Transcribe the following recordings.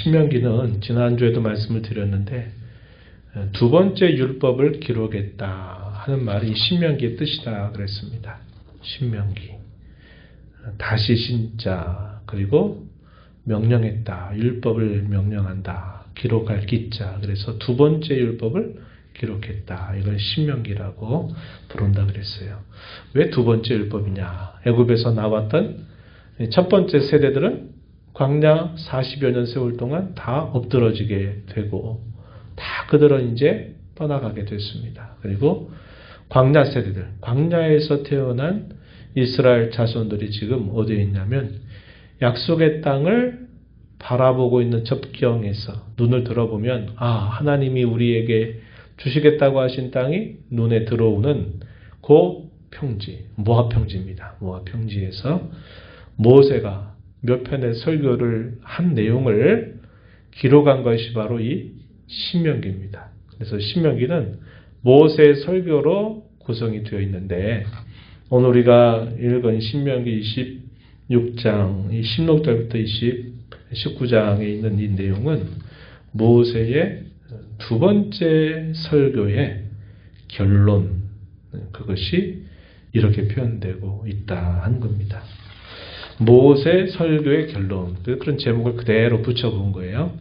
신명기는 지난주에도 말씀을 드렸는데 두 번째 율법을 기록했다 하는 말이 이 신명기의 뜻이다 그랬습니다. 신명기. 다시 신자 그리고 명령했다. 율법을 명령한다. 기록할 기자. 그래서 두 번째 율법을 기록했다. 이걸 신명기라고 부른다 그랬어요. 왜 두 번째 율법이냐? 애굽에서 나왔던 첫 번째 세대들은 광야 40여 년 세월 동안 다 엎드러지게 되고 다 그들은 이제 떠나가게 됐습니다. 그리고 광야 세대들, 광야에서 태어난 이스라엘 자손들이 지금 어디에 있냐면 약속의 땅을 바라보고 있는 접경에서 눈을 들어보면 하나님이 우리에게 주시겠다고 하신 땅이 눈에 들어오는 그 평지, 모압 평지입니다. 모압 평지에서 모세가 몇 편의 설교를 한 내용을 기록한 것이 바로 이 신명기입니다. 그래서 신명기는 모세의 설교로 구성이 되어 있는데 오늘 우리가 읽은 신명기 26장 16절부터 19장에 있는 이 내용은 모세의 두 번째 설교의 결론, 그것이 이렇게 표현되고 있다 하는 겁니다. 모세 설교의 결론, 그런 제목을 그대로 붙여본 거예요.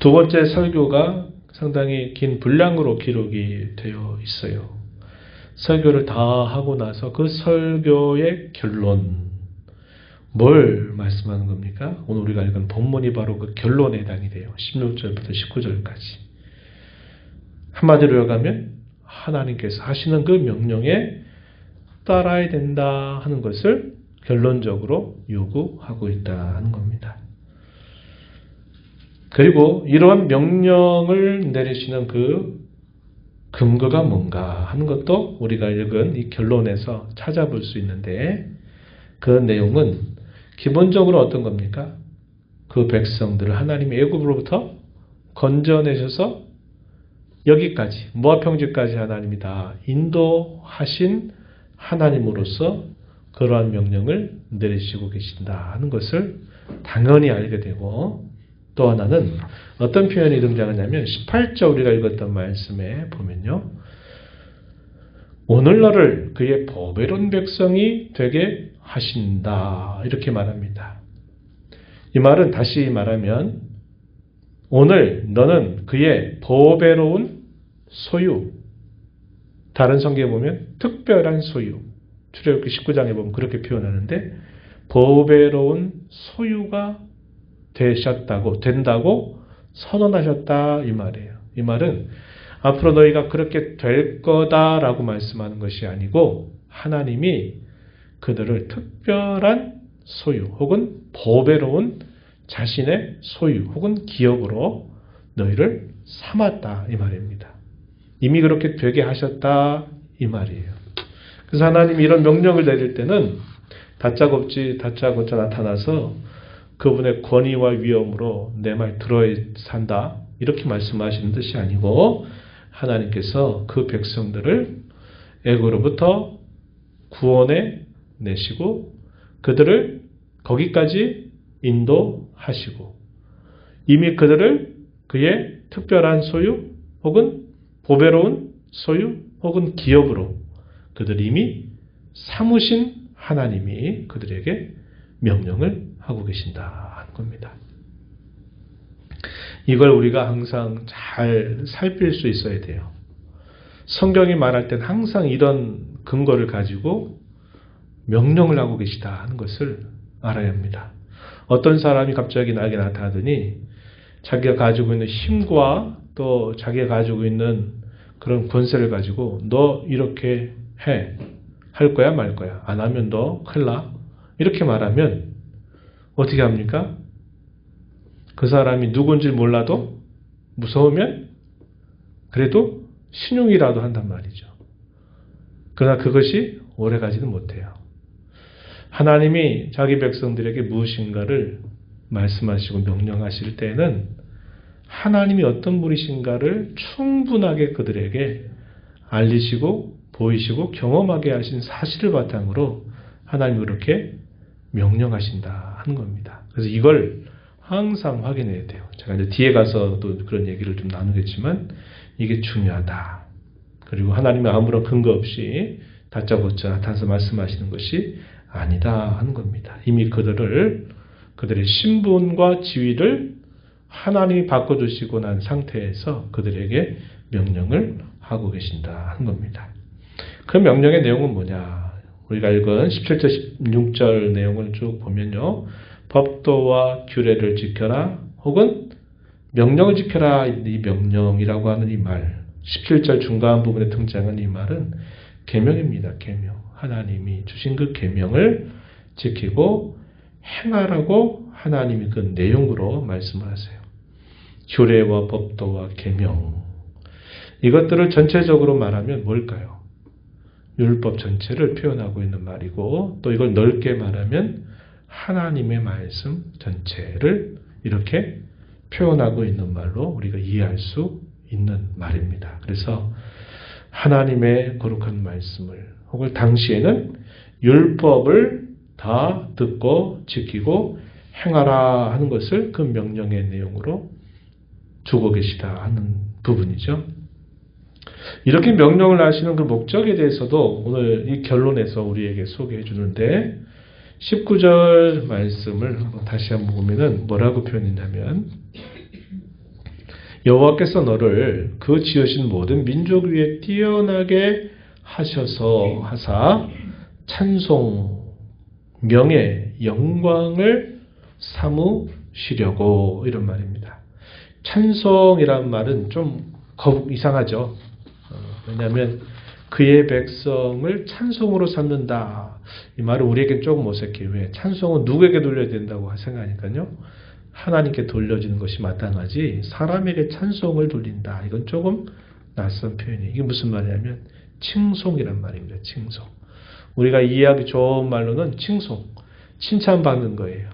두 번째 설교가 상당히 긴 분량으로 기록이 되어 있어요. 설교를 다 하고 나서 그 설교의 결론, 뭘 말씀하는 겁니까? 오늘 우리가 읽은 본문이 바로 그 결론에 해당이 돼요. 16절부터 19절까지. 한마디로 요약하면 하나님께서 하시는 그 명령에 따라야 된다 하는 것을 결론적으로 요구하고 있다 하는 겁니다. 그리고 이러한 명령을 내리시는 그 근거가 뭔가 하는 것도 우리가 읽은 이 결론에서 찾아볼 수 있는데 그 내용은 기본적으로 어떤 겁니까? 그 백성들을 하나님의 애굽으로부터 건져내셔서 여기까지 모압 평지까지 하나님이 다 인도하신 하나님으로서 그러한 명령을 내리시고 계신다 하는 것을 당연히 알게 되고 또 하나는 어떤 표현이 등장하냐면 18절 우리가 읽었던 말씀에 보면요. 오늘날을 그의 보배로운 백성이 되게 하신다 이렇게 말합니다. 이 말은 다시 말하면 오늘 너는 그의 보배로운 소유, 다른 성경에 보면 특별한 소유, 출애굽기 19장에 보면 그렇게 표현하는데 보배로운 소유가 된다고 선언하셨다 이 말이에요. 이 말은 앞으로 너희가 그렇게 될 거다라고 말씀하는 것이 아니고 하나님이 그들을 특별한 소유 혹은 보배로운 자신의 소유 혹은 기업으로 너희를 삼았다 이 말입니다. 이미 그렇게 되게 하셨다 이 말이에요. 그래서 하나님이 이런 명령을 내릴 때는 다짜고짜 나타나서 그분의 권위와 위엄으로 내 말 들어야 산다 이렇게 말씀하시는 뜻이 아니고 하나님께서 그 백성들을 애굽으로부터 구원해 내시고 그들을 거기까지 인도하시고 이미 그들을 그의 특별한 소유 혹은 보배로운 소유 혹은 기업으로 그들이 이미 삼으신 하나님이 그들에게 명령을 하고 계신다 하는 겁니다. 이걸 우리가 항상 잘 살필 수 있어야 돼요. 성경이 말할 땐 항상 이런 근거를 가지고 명령을 하고 계시다 하는 것을 알아야 합니다. 어떤 사람이 갑자기 나에게 나타나더니 자기가 가지고 있는 힘과 또 자기가 가지고 있는 그런 권세를 가지고 너 이렇게 해. 할 거야 말 거야. 안 하면 너 큰일 나. 이렇게 말하면 어떻게 합니까? 그 사람이 누군지 몰라도 무서우면 그래도 신용이라도 한단 말이죠. 그러나 그것이 오래가지는 못해요. 하나님이 자기 백성들에게 무엇인가를 말씀하시고 명령하실 때는 하나님이 어떤 분이신가를 충분하게 그들에게 알리시고 보이시고 경험하게 하신 사실을 바탕으로 하나님이 그렇게 명령하신다 하는 겁니다. 그래서 이걸 항상 확인해야 돼요. 제가 이제 뒤에 가서도 그런 얘기를 좀 나누겠지만 이게 중요하다. 그리고 하나님의 아무런 근거 없이 다짜고짜 단서 말씀하시는 것이 아니다 하는 겁니다. 이미 그들의 신분과 지위를 하나님이 바꿔주시고 난 상태에서 그들에게 명령을 하고 계신다 하는 겁니다. 그 명령의 내용은 뭐냐? 우리가 읽은 17절, 16절 내용을 쭉 보면요. 법도와 규례를 지켜라 혹은 명령을 지켜라. 이 명령이라고 하는 이 말, 17절 중간 부분에 등장한 이 말은 계명입니다. 계명. 하나님이 주신 그 계명을 지키고 행하라고 하나님이 그 내용으로 말씀을 하세요. 규례와 법도와 계명. 이것들을 전체적으로 말하면 뭘까요? 율법 전체를 표현하고 있는 말이고 또 이걸 넓게 말하면 하나님의 말씀 전체를 이렇게 표현하고 있는 말로 우리가 이해할 수 있는 말입니다. 그래서 하나님의 거룩한 말씀을 혹은 당시에는 율법을 다 듣고 지키고 행하라 하는 것을 그 명령의 내용으로 주고 계시다 하는 부분이죠. 이렇게 명령을 하시는 그 목적에 대해서도 오늘 이 결론에서 우리에게 소개해 주는데 19절 말씀을 다시 한번 보면은 뭐라고 표현했냐면 여호와께서 너를 그 지으신 모든 민족 위에 뛰어나게 하셔서 하사 찬송, 명예, 영광을 삼으시려고 이런 말입니다. 찬송이란 말은 좀 이상하죠. 왜냐하면 그의 백성을 찬송으로 삼는다. 이 말은 우리에겐 조금 어색해요. 왜? 찬송은 누구에게 돌려야 된다고 생각하니까요. 하나님께 돌려지는 것이 마땅하지 사람에게 찬송을 돌린다. 이건 조금 낯선 표현이에요. 이게 무슨 말이냐면 칭송이란 말입니다. 칭송. 우리가 이해하기 좋은 말로는 칭송. 칭찬받는 거예요.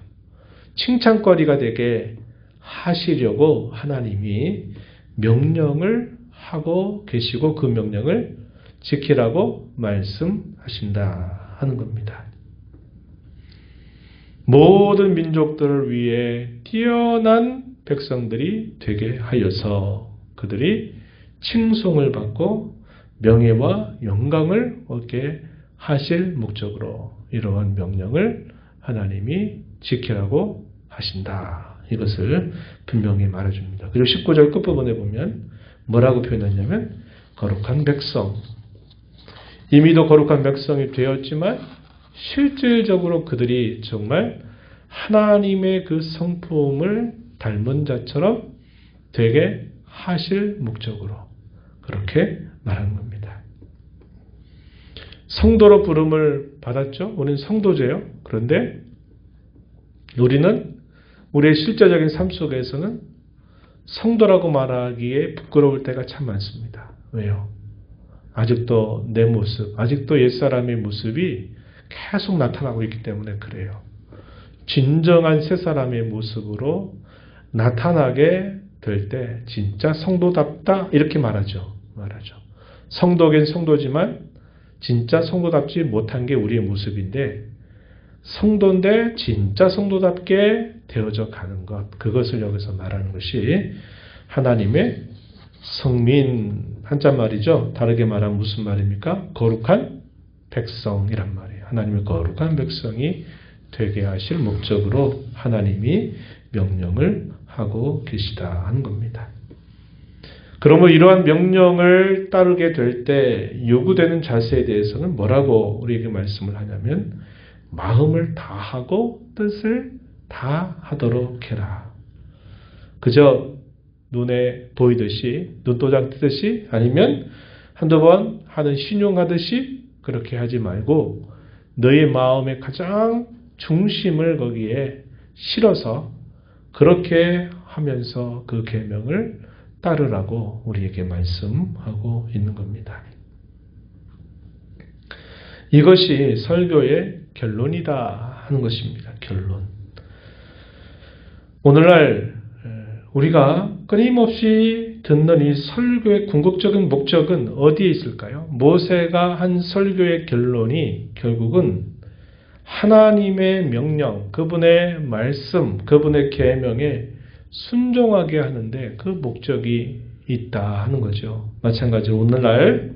칭찬거리가 되게 하시려고 하나님이 명령을 하고 계시고 그 명령을 지키라고 말씀하신다 하는 겁니다. 모든 민족들을 위해 뛰어난 백성들이 되게 하여서 그들이 칭송을 받고 명예와 영광을 얻게 하실 목적으로 이러한 명령을 하나님이 지키라고 하신다. 이것을 분명히 말해줍니다. 그리고 19절 끝부분에 보면 뭐라고 표현하냐면 거룩한 백성. 이미도 거룩한 백성이 되었지만 실질적으로 그들이 정말 하나님의 그 성품을 닮은 자처럼 되게 하실 목적으로 그렇게 말하는 겁니다. 성도로 부름을 받았죠. 우리는 성도제요. 그런데 우리는 우리의 실제적인 삶 속에서는 성도라고 말하기에 부끄러울 때가 참 많습니다. 왜요? 아직도 내 모습, 아직도 옛사람의 모습이 계속 나타나고 있기 때문에 그래요. 진정한 새사람의 모습으로 나타나게 될 때 진짜 성도답다 이렇게 말하죠. 성도긴 성도지만 진짜 성도답지 못한 게 우리의 모습인데 성도인데 진짜 성도답게 되어져 가는 것, 그것을 여기서 말하는 것이 하나님의 성민, 한자말이죠. 다르게 말하면 무슨 말입니까? 거룩한 백성이란 말이에요. 하나님의 거룩한 백성이 되게 하실 목적으로 하나님이 명령을 하고 계시다 하는 겁니다. 그러면 이러한 명령을 따르게 될 때 요구되는 자세에 대해서는 뭐라고 우리에게 말씀을 하냐면 마음을 다하고 뜻을 다하도록 해라. 그저 눈에 보이듯이 눈도장 뜨듯이 아니면 한두 번 하는 신용하듯이 그렇게 하지 말고 너의 마음의 가장 중심을 거기에 실어서 그렇게 하면서 그 계명을 따르라고 우리에게 말씀하고 있는 겁니다. 이것이 설교의 결론이다 하는 것입니다. 결론. 오늘날 우리가 끊임없이 듣는 이 설교의 궁극적인 목적은 어디에 있을까요? 모세가 한 설교의 결론이 결국은 하나님의 명령, 그분의 말씀, 그분의 계명에 순종하게 하는데 그 목적이 있다 하는 거죠. 마찬가지로 오늘날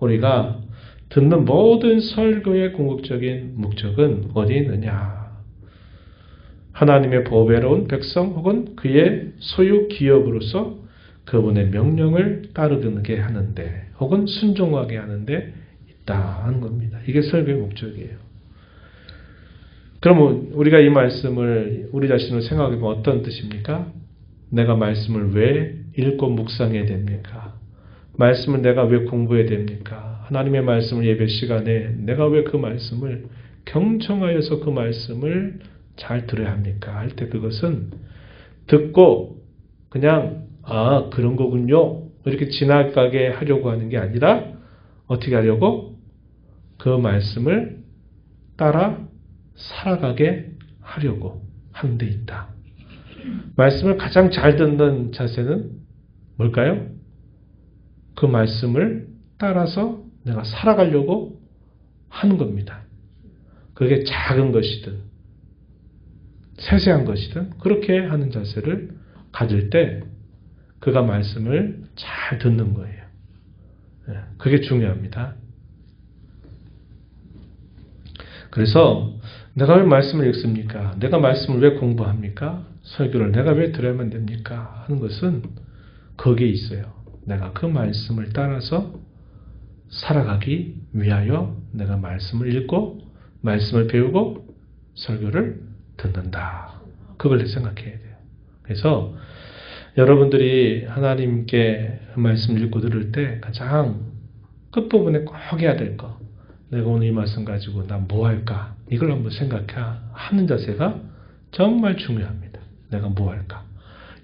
우리가 듣는 모든 설교의 궁극적인 목적은 어디에 있느냐? 하나님의 보배로운 백성 혹은 그의 소유 기업으로서 그분의 명령을 따르게 하는데 혹은 순종하게 하는데 있다 하는 겁니다. 이게 설교의 목적이에요. 그러면 우리가 이 말씀을 우리 자신을 생각해보면 어떤 뜻입니까? 내가 말씀을 왜 읽고 묵상해야 됩니까? 말씀을 내가 왜 공부해야 됩니까? 하나님의 말씀을 예배 시간에 내가 왜 그 말씀을 경청하여서 그 말씀을 잘 들어야 합니까? 할 때 그것은 듣고 그냥 그런 거군요 이렇게 지나가게 하려고 하는 게 아니라 어떻게 하려고? 그 말씀을 따라 살아가게 하려고 하는 데 있다. 말씀을 가장 잘 듣는 자세는 뭘까요? 그 말씀을 따라서 내가 살아가려고 하는 겁니다. 그게 작은 것이든 세세한 것이든 그렇게 하는 자세를 가질 때 그가 말씀을 잘 듣는 거예요. 그게 중요합니다. 그래서 내가 왜 말씀을 읽습니까? 내가 말씀을 왜 공부합니까? 설교를 내가 왜 들어야만 됩니까? 하는 것은 거기에 있어요. 내가 그 말씀을 따라서 살아가기 위하여 내가 말씀을 읽고 말씀을 배우고 설교를 듣는다. 그걸 생각해야 돼요. 그래서 여러분들이 하나님께 말씀을 읽고 들을 때 가장 끝부분에 꼭 해야 될 거, 내가 오늘 이 말씀 가지고 나 뭐 할까? 이걸 한번 생각하는 자세가 정말 중요합니다. 내가 뭐 할까?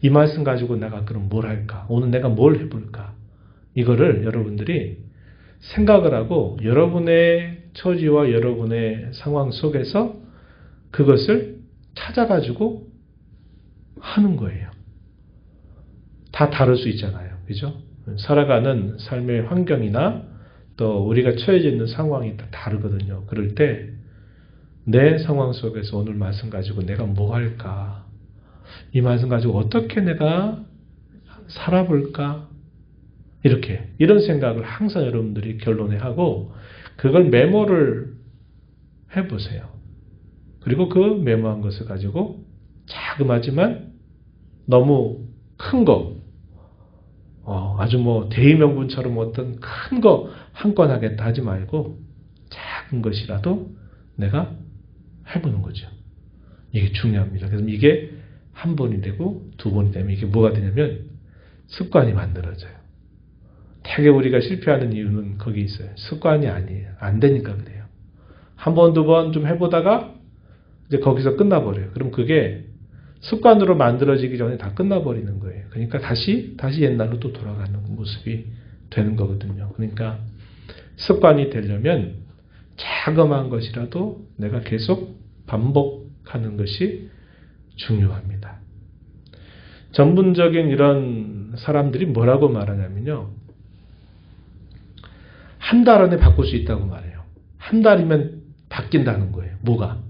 이 말씀 가지고 내가 그럼 뭘 할까? 오늘 내가 뭘 해볼까? 이거를 여러분들이 생각을 하고 여러분의 처지와 여러분의 상황 속에서 그것을 찾아가지고 하는 거예요. 다 다를 수 있잖아요. 그죠? 살아가는 삶의 환경이나 또 우리가 처해져 있는 상황이 다 다르거든요. 그럴 때 내 상황 속에서 오늘 말씀 가지고 내가 뭐 할까? 이 말씀 가지고 어떻게 내가 살아볼까? 이런 생각을 항상 여러분들이 결론에 하고 그걸 메모를 해보세요. 그리고 그 메모한 것을 가지고 자그마지만 너무 큰 거, 아주 대의명분처럼 어떤 큰 거 한 건 하겠다 하지 말고 작은 것이라도 내가 해보는 거죠. 이게 중요합니다. 그래서 이게 한 번이 되고 두 번이 되면 이게 뭐가 되냐면 습관이 만들어져요. 되게 우리가 실패하는 이유는 거기 있어요. 습관이 아니에요. 안 되니까 그래요. 한 번, 두 번 좀 해보다가 이제 거기서 끝나버려요. 그럼 그게 습관으로 만들어지기 전에 다 끝나버리는 거예요. 그러니까 다시 옛날로 또 돌아가는 모습이 되는 거거든요. 그러니까 습관이 되려면 자그마한 것이라도 내가 계속 반복하는 것이 중요합니다. 전문적인 이런 사람들이 뭐라고 말하냐면요. 한 달 안에 바꿀 수 있다고 말해요. 한 달이면 바뀐다는 거예요. 뭐가?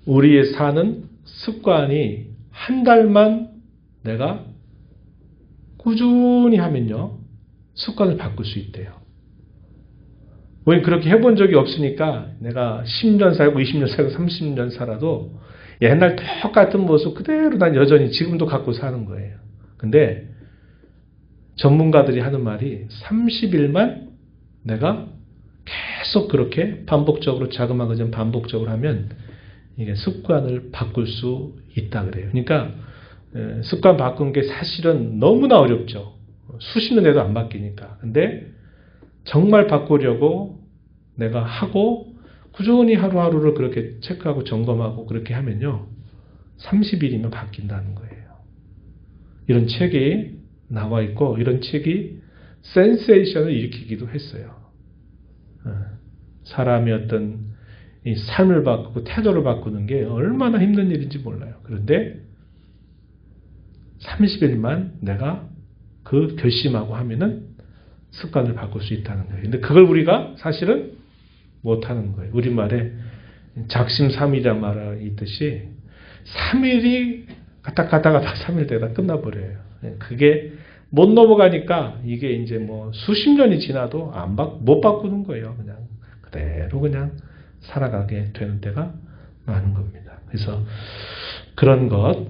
우리의 사는 습관이 한 달만 내가 꾸준히 하면요. 습관을 바꿀 수 있대요. 우린 그렇게 해본 적이 없으니까 내가 10년 살고 20년 살고 30년 살아도 옛날 똑같은 모습 그대로 난 여전히 지금도 갖고 사는 거예요. 근데 전문가들이 하는 말이 30일만 내가 계속 그렇게 반복적으로 자그마한 것 반복적으로 하면 이게 습관을 바꿀 수 있다 그래요. 그러니까 습관 바꾸는 게 사실은 너무나 어렵죠. 수십 년 해도 안 바뀌니까. 근데 정말 바꾸려고 내가 하고 꾸준히 하루하루를 그렇게 체크하고 점검하고 그렇게 하면요. 30일이면 바뀐다는 거예요. 이런 책이 나와 있고 이런 책이 센세이션을 일으키기도 했어요. 사람의 어떤 이 삶을 바꾸고 태도를 바꾸는 게 얼마나 힘든 일인지 몰라요. 그런데 30일만 내가 그 결심하고 하면은 습관을 바꿀 수 있다는 거예요. 근데 그걸 우리가 사실은 못하는 거예요. 우리말에 작심삼일이란 말이 있듯이 3일이 갔다 3일 되다 끝나버려요. 그게 못 넘어가니까 이게 이제 뭐 수십 년이 지나도 못 바꾸는 거예요. 그냥 그대로 그냥 살아가게 되는 때가 많은 겁니다. 그래서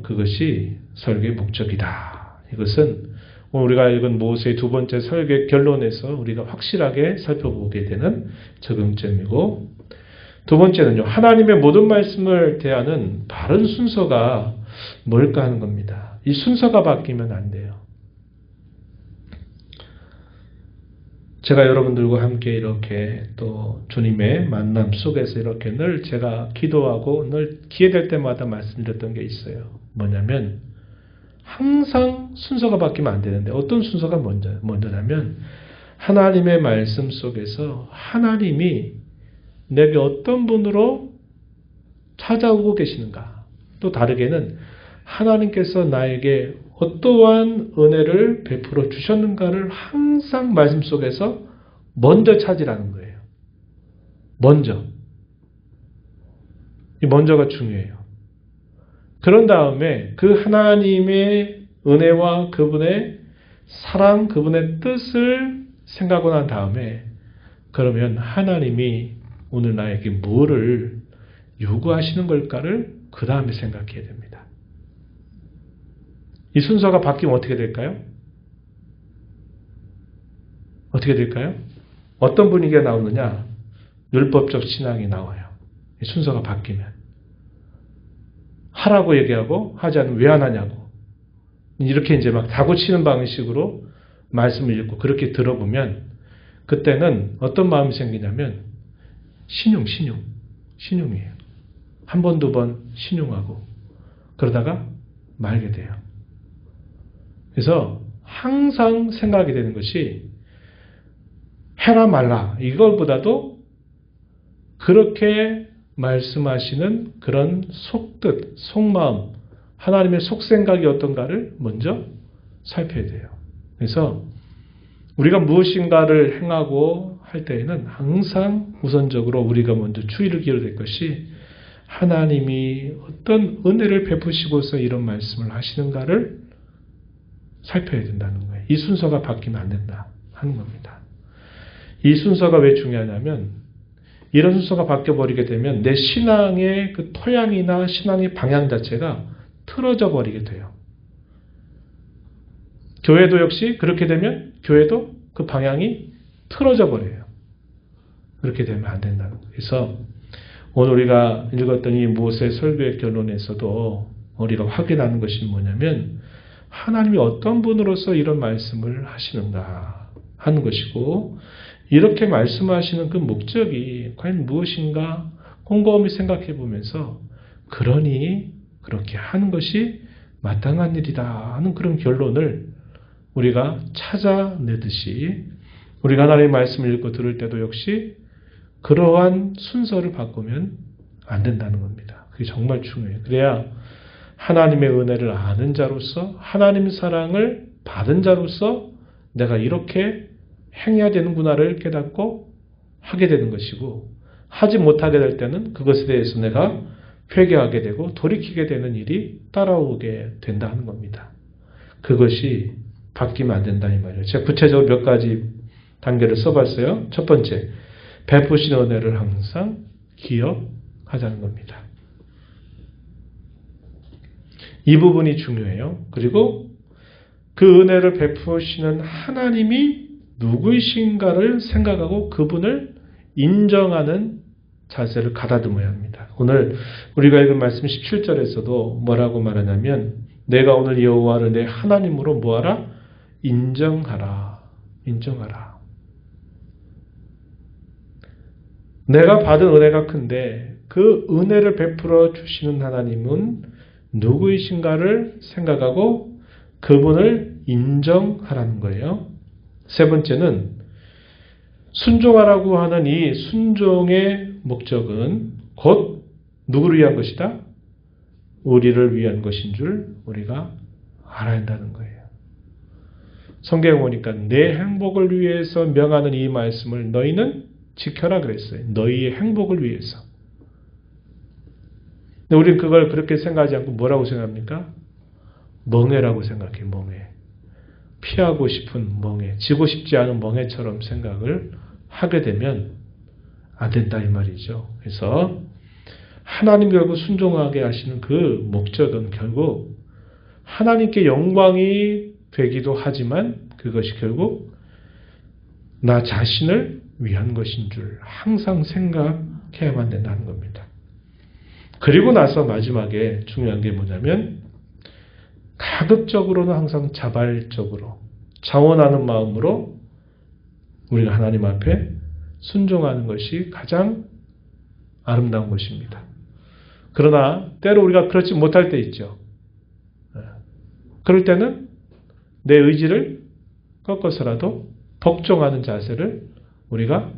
그것이 설교의 목적이다. 이것은 우리가 읽은 모세의 두 번째 설교의 결론에서 우리가 확실하게 살펴보게 되는 적용점이고, 두 번째는요, 하나님의 모든 말씀을 대하는 바른 순서가 뭘까 하는 겁니다. 이 순서가 바뀌면 안 돼요. 제가 여러분들과 함께 이렇게 또 주님의 만남 속에서 이렇게 늘 제가 기도하고 늘 기회될 때마다 말씀드렸던 게 있어요. 뭐냐면 항상 순서가 바뀌면 안 되는데 어떤 순서가 먼저냐면 하나님의 말씀 속에서 하나님이 내게 어떤 분으로 찾아오고 계시는가, 또 다르게는 하나님께서 나에게 어떠한 은혜를 베풀어 주셨는가를 항상 말씀 속에서 먼저 찾으라는 거예요. 먼저. 이 먼저가 중요해요. 그런 다음에 그 하나님의 은혜와 그분의 사랑, 그분의 뜻을 생각하고 난 다음에 그러면 하나님이 오늘 나에게 뭐를 요구하시는 걸까를 그 다음에 생각해야 됩니다. 이 순서가 바뀌면 어떻게 될까요? 어떻게 될까요? 어떤 분위기가 나오느냐? 율법적 신앙이 나와요. 이 순서가 바뀌면. 하라고 얘기하고 하지 않으면 왜 안 하냐고. 이렇게 이제 막 다고치는 방식으로 말씀을 읽고 그렇게 들어보면 그때는 어떤 마음이 생기냐면 신용이에요. 한 번, 두 번 신용하고 그러다가 말게 돼요. 그래서 항상 생각이 되는 것이 해라 말라 이걸보다도 그렇게 말씀하시는 그런 속뜻, 속마음, 하나님의 속생각이 어떤가를 먼저 살펴야 돼요. 그래서 우리가 무엇인가를 행하고 할 때에는 항상 우선적으로 우리가 먼저 주의를 기울여야 될 것이 하나님이 어떤 은혜를 베푸시고서 이런 말씀을 하시는가를 살펴야 된다는 거예요. 이 순서가 바뀌면 안 된다 하는 겁니다. 이 순서가 왜 중요하냐면 이런 순서가 바뀌어버리게 되면 내 신앙의 그 토양이나 신앙의 방향 자체가 틀어져 버리게 돼요. 교회도 역시 그렇게 되면 교회도 그 방향이 틀어져 버려요. 그렇게 되면 안 된다는 거예요. 그래서 오늘 우리가 읽었던 이 모세 설교의 결론에서도 우리가 확인하는 것이 뭐냐면 하나님이 어떤 분으로서 이런 말씀을 하시는가 하는 것이고 이렇게 말씀하시는 그 목적이 과연 무엇인가 곰곰이 생각해 보면서 그러니 그렇게 하는 것이 마땅한 일이다 하는 그런 결론을 우리가 찾아내듯이 우리가 하나님의 말씀을 읽고 들을 때도 역시 그러한 순서를 바꾸면 안 된다는 겁니다. 그게 정말 중요해요. 그래야 하나님의 은혜를 아는 자로서 하나님의 사랑을 받은 자로서 내가 이렇게 행해야 되는구나를 깨닫고 하게 되는 것이고 하지 못하게 될 때는 그것에 대해서 내가 회개하게 되고 돌이키게 되는 일이 따라오게 된다는 겁니다. 그것이 바뀌면 안 된다 이 말이에요. 제가 구체적으로 몇 가지 단계를 써봤어요. 첫 번째, 베푸신 은혜를 항상 기억하자는 겁니다. 이 부분이 중요해요. 그리고 그 은혜를 베푸시는 하나님이 누구이신가를 생각하고 그분을 인정하는 자세를 가다듬어야 합니다. 오늘 우리가 읽은 말씀 17절에서도 뭐라고 말하냐면 내가 오늘 여호와를 내 하나님으로 뭐하라? 인정하라. 인정하라. 내가 받은 은혜가 큰데 그 은혜를 베풀어 주시는 하나님은 누구이신가를 생각하고 그분을 인정하라는 거예요. 세 번째는 순종하라고 하는 이 순종의 목적은 곧 누구를 위한 것이다? 우리를 위한 것인 줄 우리가 알아야 한다는 거예요. 성경에 보니까 내 행복을 위해서 명하는 이 말씀을 너희는 지켜라 그랬어요. 너희의 행복을 위해서. 근데 우리는 그걸 그렇게 생각하지 않고 뭐라고 생각합니까? 멍해라고 생각해, 멍해. 피하고 싶은 멍해, 지고 싶지 않은 멍해처럼 생각을 하게 되면 안 된다 이 말이죠. 그래서 하나님 결국 순종하게 하시는 그 목적은 결국 하나님께 영광이 되기도 하지만 그것이 결국 나 자신을 위한 것인 줄 항상 생각해야만 된다는 겁니다. 그리고 나서 마지막에 중요한 게 뭐냐면 가급적으로는 항상 자발적으로 자원하는 마음으로 우리가 하나님 앞에 순종하는 것이 가장 아름다운 것입니다. 그러나 때로 우리가 그렇지 못할 때 있죠. 그럴 때는 내 의지를 꺾어서라도 복종하는 자세를 우리가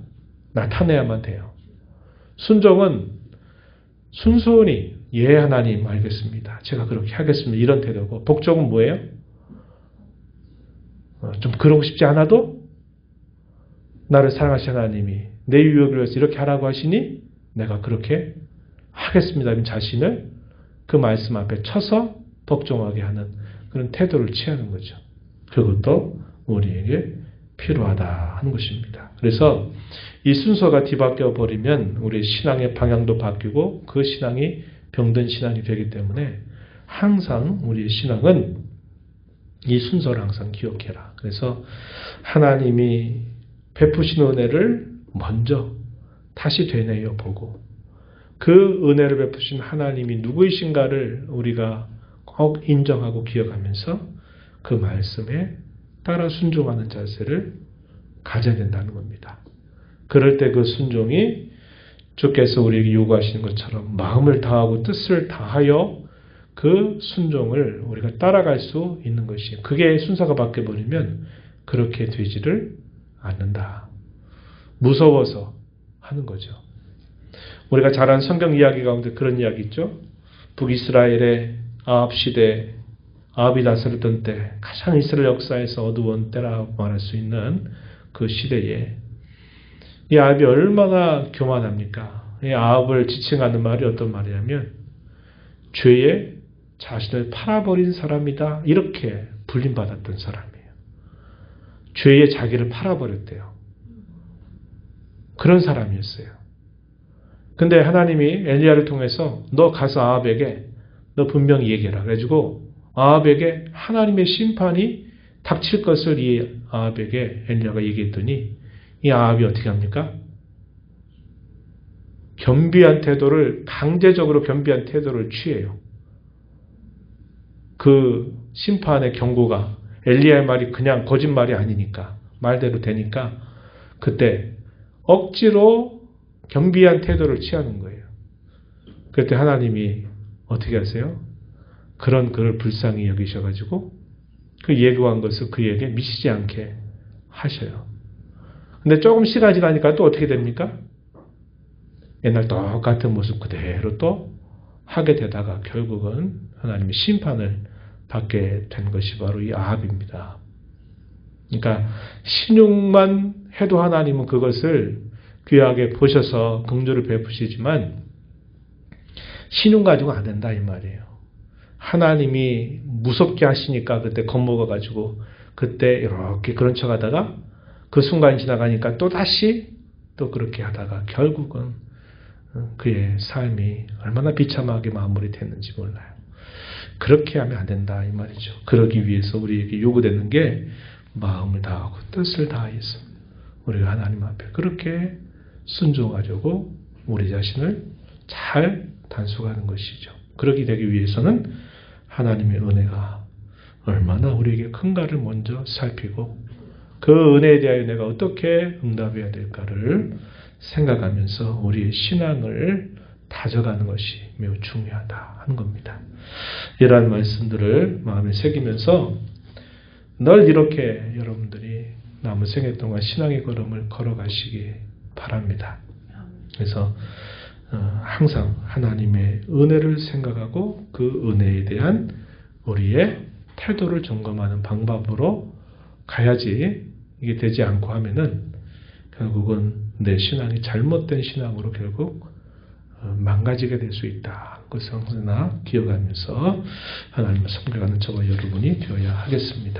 나타내야만 돼요. 순종은 순순히 예 하나님 알겠습니다. 제가 그렇게 하겠습니다. 이런 태도고 복종은 뭐예요? 좀 그러고 싶지 않아도 나를 사랑하신 하나님이 내 유익을 위해서 이렇게 하라고 하시니 내가 그렇게 하겠습니다. 자신을 그 말씀 앞에 쳐서 복종하게 하는 그런 태도를 취하는 거죠. 그것도 우리에게 필요하다 하는 것입니다. 그래서 이 순서가 뒤바뀌어 버리면 우리 신앙의 방향도 바뀌고 그 신앙이 병든 신앙이 되기 때문에 항상 우리의 신앙은 이 순서를 항상 기억해라. 그래서 하나님이 베푸신 은혜를 먼저 다시 되뇌어 보고 그 은혜를 베푸신 하나님이 누구이신가를 우리가 꼭 인정하고 기억하면서 그 말씀에 따라 순종하는 자세를 가져야 된다는 겁니다. 그럴 때 그 순종이 주께서 우리에게 요구하시는 것처럼 마음을 다하고 뜻을 다하여 그 순종을 우리가 따라갈 수 있는 것이에요. 그게 순서가 바뀌어버리면 그렇게 되지를 않는다. 무서워서 하는 거죠. 우리가 잘 아는 성경 이야기 가운데 그런 이야기 있죠. 북이스라엘의 아합 시대, 아합이 다스렸던 때 가장 이스라엘 역사에서 어두운 때라고 말할 수 있는 그 시대에 이 아합이 얼마나 교만합니까? 이 아합을 지칭하는 말이 어떤 말이냐면 죄에 자신을 팔아버린 사람이다. 이렇게 불림받았던 사람이에요. 죄에 자기를 팔아버렸대요. 그런 사람이었어요. 근데 하나님이 엘리야를 통해서 너 가서 아합에게 너 분명히 얘기해라. 그래가지고 아합에게 하나님의 심판이 닥칠 것을 이 아합에게 엘리야가 얘기했더니 이 아합이 어떻게 합니까? 강제적으로 겸비한 태도를 취해요. 그 심판의 경고가 엘리야의 말이 그냥 거짓말이 아니니까 말대로 되니까 그때 억지로 겸비한 태도를 취하는 거예요. 그때 하나님이 어떻게 하세요? 그런 그를 불쌍히 여기셔가지고 그 예고한 것을 그에게 미치지 않게 하셔요. 근데 조금 시간이 지나니까 또 어떻게 됩니까? 옛날 똑같은 모습 그대로 또 하게 되다가 결국은 하나님의 심판을 받게 된 것이 바로 이 아합입니다. 그러니까 신용만 해도 하나님은 그것을 귀하게 보셔서 긍휼을 베푸시지만 신용 가지고 안 된다 이 말이에요. 하나님이 무섭게 하시니까 그때 겁먹어가지고 그때 이렇게 그런 척 하다가 그 순간이 지나가니까 또다시 또 그렇게 하다가 결국은 그의 삶이 얼마나 비참하게 마무리됐는지 몰라요. 그렇게 하면 안 된다 이 말이죠. 그러기 위해서 우리에게 요구되는 게 마음을 다하고 뜻을 다해서 우리가 하나님 앞에 그렇게 순종하려고 우리 자신을 잘 단속하는 것이죠. 그러게 되기 위해서는 하나님의 은혜가 얼마나 우리에게 큰가를 먼저 살피고 그 은혜에 대하여 내가 어떻게 응답해야 될까를 생각하면서 우리의 신앙을 다져가는 것이 매우 중요하다 하는 겁니다. 이러한 말씀들을 마음에 새기면서 늘 이렇게 여러분들이 남은 생애 동안 신앙의 걸음을 걸어가시기 바랍니다. 그래서 항상 하나님의 은혜를 생각하고 그 은혜에 대한 우리의 태도를 점검하는 방법으로 가야지 이게 되지 않고 하면은 결국은 내 신앙이 잘못된 신앙으로 결국 망가지게 될 수 있다. 그것을 항상 기억하면서 하나님을 섬겨가는 저와 여러분이 되어야 하겠습니다.